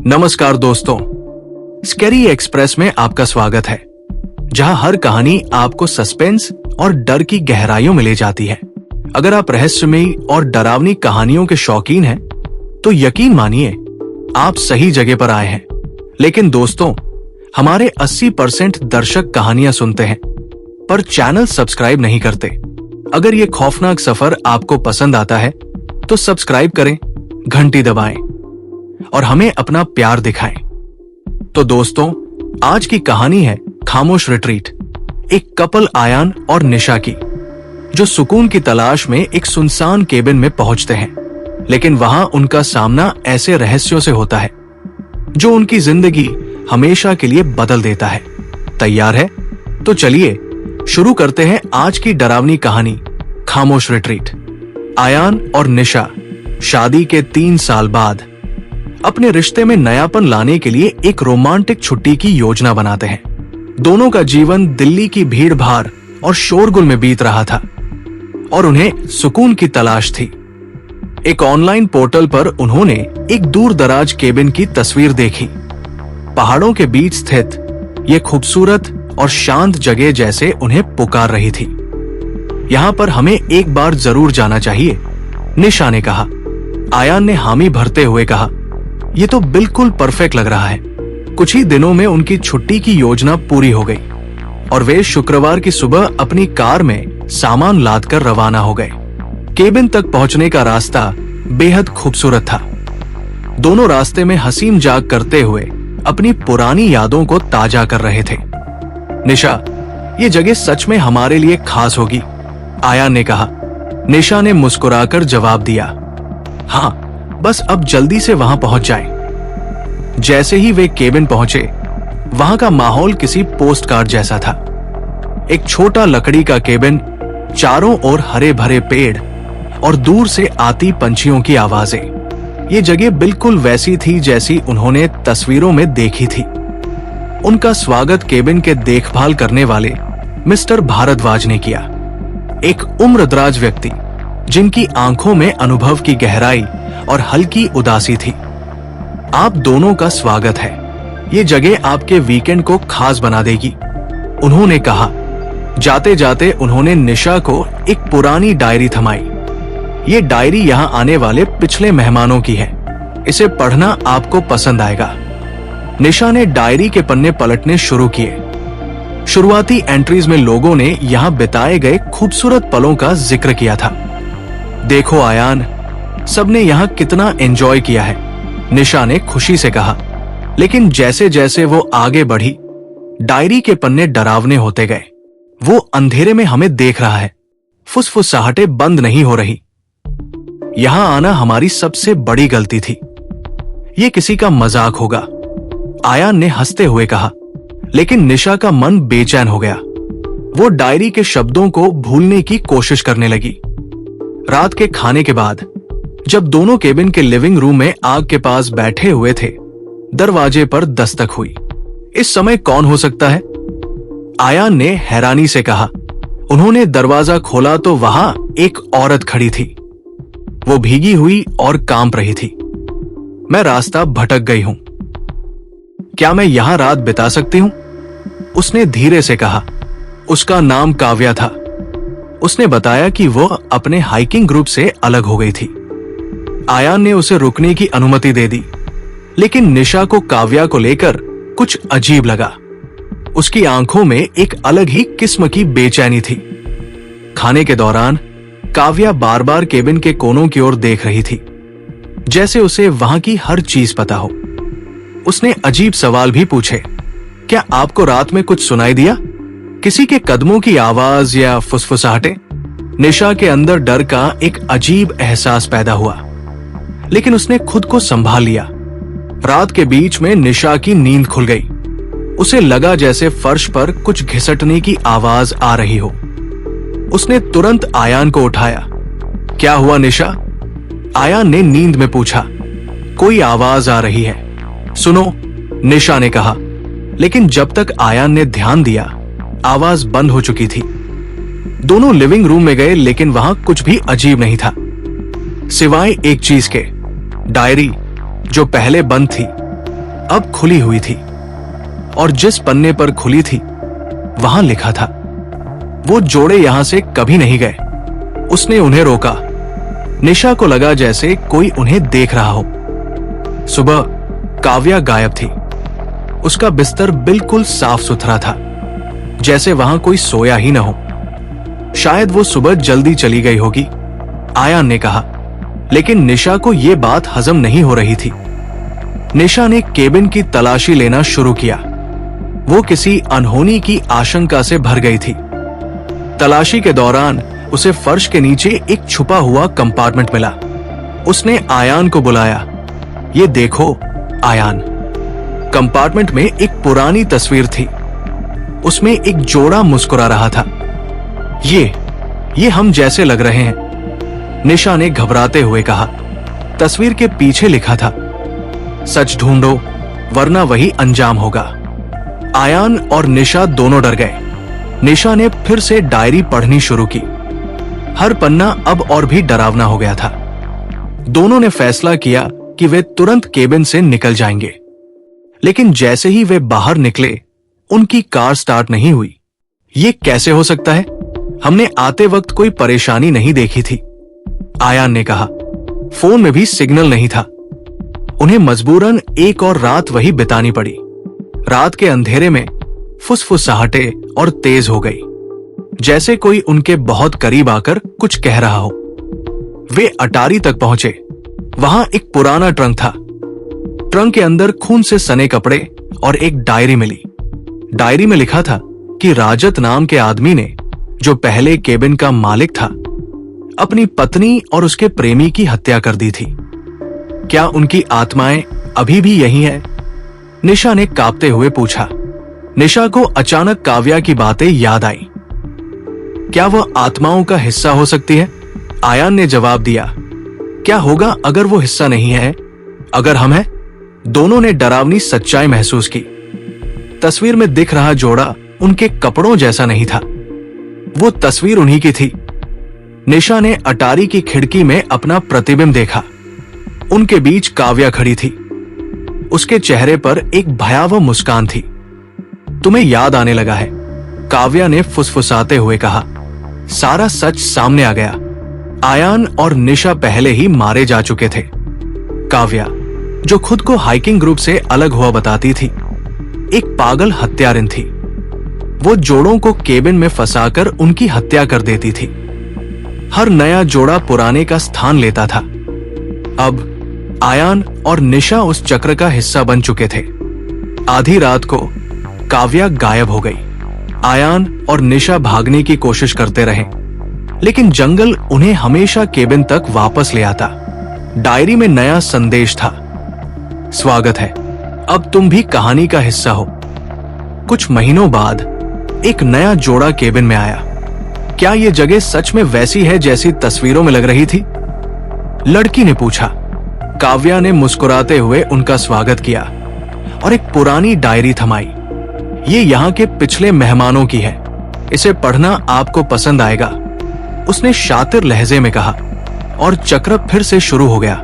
नमस्कार दोस्तों, scary express में आपका स्वागत है, जहां हर कहानी आपको सस्पेंस और डर की गहराइयों में ले जाती है। अगर आप रहस्यमयी और डरावनी कहानियों के शौकीन हैं, तो यकीन मानिए आप सही जगह पर आए हैं। लेकिन दोस्तों, हमारे 80% दर्शक कहानियां सुनते हैं पर चैनल सब्सक्राइब नहीं करते। अगर ये खौफनाक सफर आपको पसंद आता है तो सब्सक्राइब करें, घंटी दबाएं और हमें अपना प्यार दिखाएं। तो दोस्तों, आज की कहानी है खामोश रिट्रीट, एक कपल आयान और निशा की, जो सुकून की तलाश में एक सुनसान केबिन में पहुंचते हैं। लेकिन वहां उनका सामना ऐसे रहस्यों से होता है जो उनकी जिंदगी हमेशा के लिए बदल देता है। तैयार है? तो चलिए शुरू करते हैं आज की डरावनी कहानी, खामोश रिट्रीट। आयान और निशा शादी के 3 साल बाद अपने रिश्ते में नयापन लाने के लिए एक रोमांटिक छुट्टी की योजना बनाते हैं। दोनों का जीवन दिल्ली की भीड़ भाड़ और शोरगुल में बीत रहा था और उन्हें सुकून की तलाश थी। एक ऑनलाइन पोर्टल पर उन्होंने एक दूर दराज केबिन की तस्वीर देखी। पहाड़ों के बीच स्थित ये खूबसूरत और शांत जगह जैसे उन्हें पुकार रही थी। यहाँ पर हमें एक बार जरूर जाना चाहिए, निशा ने कहा। आयान ने हामी भरते हुए कहा, ये तो बिल्कुल परफेक्ट लग रहा है। कुछ ही दिनों में उनकी छुट्टी की योजना पूरी हो गई और वे शुक्रवार की सुबह अपनी कार में सामान लादकर रवाना हो गए। केबिन तक पहुंचने का रास्ता बेहद खूबसूरत था। दोनों रास्ते में हंसी मजाक करते हुए अपनी पुरानी यादों को ताजा कर रहे थे। निशा, ये जगह सच में हमारे लिए खास होगी, आयान ने कहा। निशा ने मुस्कुराकर जवाब दिया, हाँ, बस अब जल्दी से वहां पहुंच जाएं। जैसे ही वे केबिन पहुंचे, वहां का माहौल किसी पोस्ट कार्ड जैसा था। एक छोटा लकड़ी का केबिन, चारों ओर हरे भरे पेड़ और दूर से आती पंछियों की आवाजें। ये जगह बिल्कुल वैसी थी जैसी उन्होंने तस्वीरों में देखी थी। उनका स्वागत केबिन के देखभाल करने वाले मिस्टर भारद्वाज ने किया, एक उम्रदराज व्यक्ति जिनकी आंखों में अनुभव की गहराई और हल्की उदासी थी। आप दोनों का स्वागत है, ये जगह आपके वीकेंड को खास बना देगी, उन्होंने कहा। जाते जाते उन्होंने निशा को एक पुरानी डायरी थमाई। ये डायरी यहाँ आने वाले पिछले मेहमानों की है, इसे पढ़ना आपको पसंद आएगा। निशा ने डायरी के पन्ने पलटने शुरू किए। शुरुआती एंट्रीज में लोगों ने यहाँ बिताए गए खूबसूरत पलों का जिक्र किया था। देखो आयान, सबने यहाँ कितना एंजॉय किया है, निशा ने खुशी से कहा। लेकिन जैसे जैसे वो आगे बढ़ी, डायरी के पन्ने डरावने होते गए। वो अंधेरे में हमें देख रहा है, फुसफुसाहटें बंद नहीं हो रही। यहाँ आना हमारी सबसे बड़ी गलती थी, ये किसी का मजाक होगा, आयान ने हंसते हुए कहा। लेकिन निशा का मन बेचैन हो गया। वो डायरी के शब्दों को भूलने की कोशिश करने लगी। रात के खाने के बाद जब दोनों केबिन के लिविंग रूम में आग के पास बैठे हुए थे, दरवाजे पर दस्तक हुई। इस समय कौन हो सकता है? आयान ने हैरानी से कहा। उन्होंने दरवाजा खोला तो वहां एक औरत खड़ी थी। वो भीगी हुई और कांप रही थी। मैं रास्ता भटक गई हूं, क्या मैं यहां रात बिता सकती हूं? उसने धीरे से कहा। उसका नाम काव्या था। उसने बताया कि वो अपने हाइकिंग ग्रुप से अलग हो गई थी। आयान ने उसे रुकने की अनुमति दे दी, लेकिन निशा को काव्या को लेकर कुछ अजीब लगा। उसकी आंखों में एक अलग ही किस्म की बेचैनी थी। खाने के दौरान काव्या बार बार केबिन के कोनों की ओर देख रही थी, जैसे उसे वहां की हर चीज पता हो। उसने अजीब सवाल भी पूछे, क्या आपको रात में कुछ सुनाई दिया? किसी के कदमों की आवाज या फुसफुसाहटें? निशा के अंदर डर का एक अजीब एहसास पैदा हुआ, लेकिन उसने खुद को संभाल लिया। रात के बीच में निशा की नींद खुल गई। उसे लगा जैसे फर्श पर कुछ घिसटने की आवाज आ रही हो। उसने तुरंत आयान को उठाया। क्या हुआ निशा? आयान ने नींद में पूछा। कोई आवाज आ रही है, सुनो, निशा ने कहा। लेकिन जब तक आयान ने ध्यान दिया, आवाज बंद हो चुकी थी। दोनों लिविंग रूम में गए, लेकिन वहां कुछ भी अजीब नहीं था, सिवाय एक चीज के, डायरी जो पहले बंद थी अब खुली हुई थी और जिस पन्ने पर खुली थी वहां लिखा था, वो जोड़े यहां से कभी नहीं गए। उसने उन्हें रोका। निशा को लगा जैसे कोई उन्हें देख रहा हो। सुबह काव्या गायब थी। उसका बिस्तर बिल्कुल साफ सुथरा था, जैसे वहां कोई सोया ही न हो। शायद वो सुबह जल्दी चली गई होगी, आयान ने कहा। लेकिन निशा को यह बात हजम नहीं हो रही थी। निशा ने केबिन की तलाशी लेना शुरू किया। वो किसी अनहोनी की आशंका से भर गई थी। तलाशी के दौरान उसे फर्श के नीचे एक छुपा हुआ कंपार्टमेंट मिला। उसने आयान को बुलाया। ये देखो आयान। कंपार्टमेंट में एक पुरानी तस्वीर थी। उसमें एक जोड़ा मुस्कुरा रहा था। ये हम जैसे लग रहे हैं, निशा ने घबराते हुए कहा। तस्वीर के पीछे लिखा था, सच ढूंढो वरना वही अंजाम होगा। आयान और निशा दोनों डर गए। निशा ने फिर से डायरी पढ़नी शुरू की। हर पन्ना अब और भी डरावना हो गया था। दोनों ने फैसला किया कि वे तुरंत केबिन से निकल जाएंगे। लेकिन जैसे ही वे बाहर निकले, उनकी कार स्टार्ट नहीं हुई। ये कैसे हो सकता है? हमने आते वक्त कोई परेशानी नहीं देखी थी, आयान ने कहा। फोन में भी सिग्नल नहीं था। उन्हें मजबूरन एक और रात वही बितानी पड़ी। रात के अंधेरे में फुसफुसाहटें और तेज हो गई, जैसे कोई उनके बहुत करीब आकर कुछ कह रहा हो। वे अटारी तक पहुंचे। वहां एक पुराना ट्रंक था। ट्रंक के अंदर खून से सने कपड़े और एक डायरी मिली। डायरी में लिखा था कि राजत नाम के आदमी ने, जो पहले केबिन का मालिक था, अपनी पत्नी और उसके प्रेमी की हत्या कर दी थी। क्या उनकी आत्माएं अभी भी यही हैं? निशा ने कांपते हुए पूछा। निशा को अचानक काव्या की बातें याद आई। क्या वह आत्माओं का हिस्सा हो सकती है? आयान ने जवाब दिया। क्या होगा अगर वो हिस्सा नहीं है? अगर हम हैं? दोनों ने डरावनी सच्चाई महसूस की। तस्वीर में दिख रहा जोड़ा उनके कपड़ों जैसा नहीं था। वो तस्वीर उन्हीं की थी। निशा ने अटारी की खिड़की में अपना प्रतिबिंब देखा। उनके बीच काव्या खड़ी थी। उसके चेहरे पर एक भयावह मुस्कान थी। तुम्हें याद आने लगा है, काव्या ने फुसफुसाते हुए कहा। सारा सच सामने आ गया। आयान और निशा पहले ही मारे जा चुके थे। काव्या, जो खुद को हाइकिंग ग्रुप से अलग हुआ बताती थी, एक पागल हत्यारिन थी। वो जोड़ों को केबिन में फंसाकर उनकी हत्या कर देती थी। हर नया जोड़ा पुराने का स्थान लेता था। अब आयान और निशा उस चक्र का हिस्सा बन चुके थे। आधी रात को काव्या गायब हो गई। आयान और निशा भागने की कोशिश करते रहे, लेकिन जंगल उन्हें हमेशा केबिन तक वापस ले आता। डायरी में नया संदेश था, स्वागत है, अब तुम भी कहानी का हिस्सा हो। कुछ महीनों बाद एक नया जोड़ा केबिन में आया। क्या यह जगह सच में वैसी है जैसी तस्वीरों में लग रही थी? लड़की ने पूछा। काव्या ने मुस्कुराते हुए उनका स्वागत किया और एक पुरानी डायरी थमाई। ये यहाँ के पिछले मेहमानों की है, इसे पढ़ना आपको पसंद आएगा, उसने शातिर लहजे में कहा। और चक्र फिर से शुरू हो गया।